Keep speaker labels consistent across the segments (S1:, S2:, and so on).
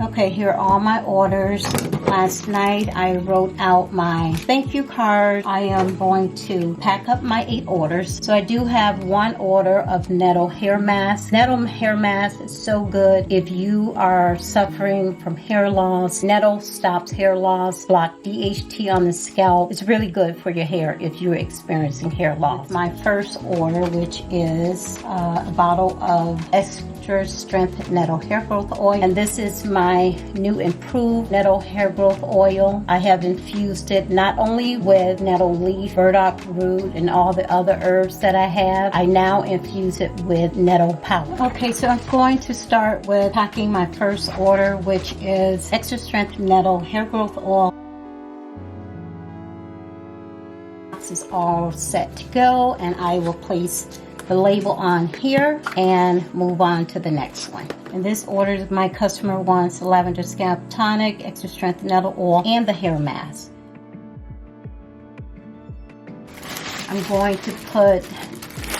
S1: Okay, here are all my orders. Last night I wrote out my thank you card. I am going to pack up my 8 orders. So I do have 1 order of Nettle hair mask. Nettle hair mask is so good if you are suffering from hair loss. Nettle stops hair loss, block DHT on the scalp. It's really good for your hair if you're experiencing hair loss. My first order, which is a bottle of Extra Strength Nettle hair growth oil, and this is my new improved nettle hair growth oil. I have infused it not only with nettle leaf, burdock root, and all the other herbs that I have. I now infuse it with nettle powder. Okay, so I'm going to start with packing my first order, which is Extra Strength Nettle hair growth oil. This is all set to go, and I will place the label on here and move on to the next one. In this order, my customer wants lavender scalp tonic, extra strength nettle oil, and the hair mask. I'm going to put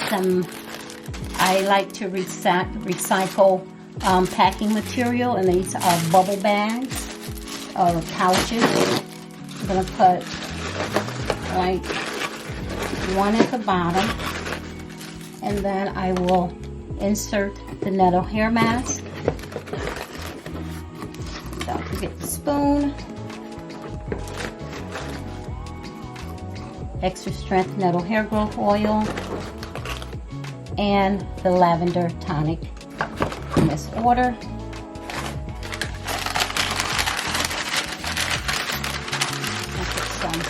S1: some, I like to recycle packing material, and these are bubble bags or pouches. I'm going to put like 1 at the bottom, and then I will insert the nettle hair mask. Don't forget the spoon. Extra strength nettle hair growth oil and the lavender tonic in this order. I'll put some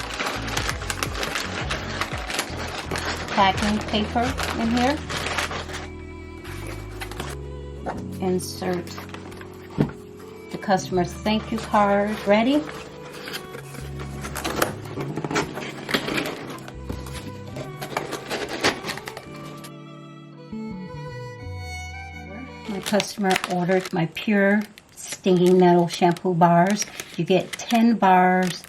S1: packing paper in here. Insert the customer's thank you card. Ready? My customer ordered my pure stinging nettle shampoo bars. You get 10 bars.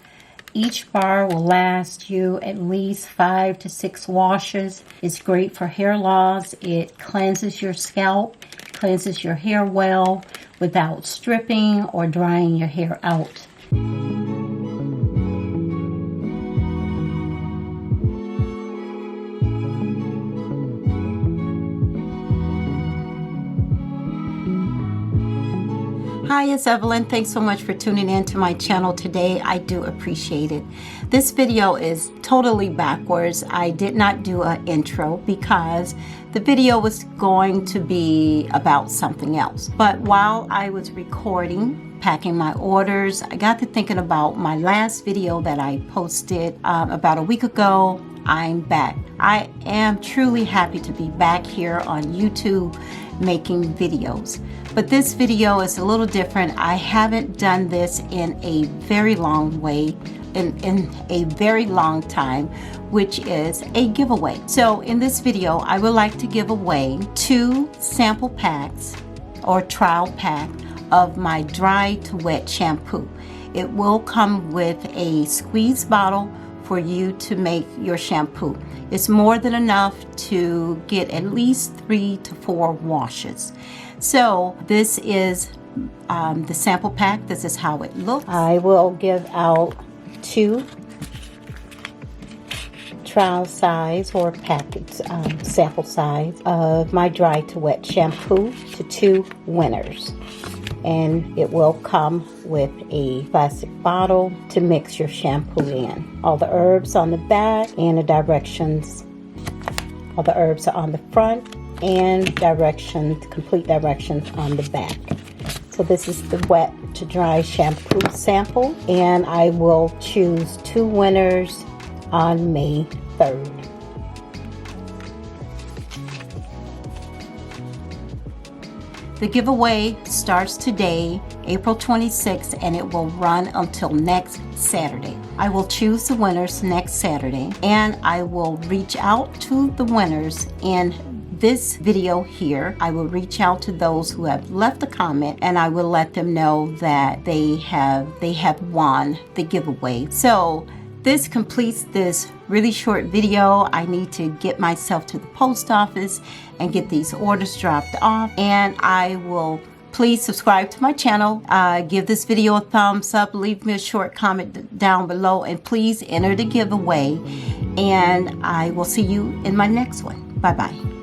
S1: Each bar will last you at least 5 to 6 washes. It's great for hair loss. It cleanses your scalp, cleanses your hair well without stripping or drying your hair out. Hi, it's Evelyn. Thanks so much for tuning in to my channel today. I do appreciate it. This video is totally backwards. I did not do an intro because the video was going to be about something else. But while I was recording, packing my orders, I got to thinking about my last video that I posted about a week ago. I'm back. I am truly happy to be back here on YouTube making videos. But this video is a little different. I haven't done this in a very long way, in a very long time, which is a giveaway. So in this video, I would like to give away 2 sample packs or trial pack of my dry to wet shampoo. It will come with a squeeze bottle for you to make your shampoo. It's more than enough to get at least 3 to 4 washes. So this is the sample pack. This is how it looks. I will give out 2 trial size or packets, sample size of my dry to wet shampoo to 2 winners. And it will come with a plastic bottle to mix your shampoo in. All the herbs on the back and the directions. All the herbs are on the front and directions, complete directions on the back. So this is the wet to dry shampoo sample, and I will choose 2 winners on May 3rd. The giveaway starts today, April 26th, and it will run until next Saturday. I will choose the winners next Saturday, and I will reach out to the winners in this video here. I will reach out to those who have left a comment, and I will let them know that they have won the giveaway. So this completes this really short video. I need to get myself to the post office and get these orders dropped off, and I will Please subscribe to my channel. Give this video a thumbs up. Leave me a short comment down below. And please enter the giveaway. And I will see you in my next one. Bye-bye.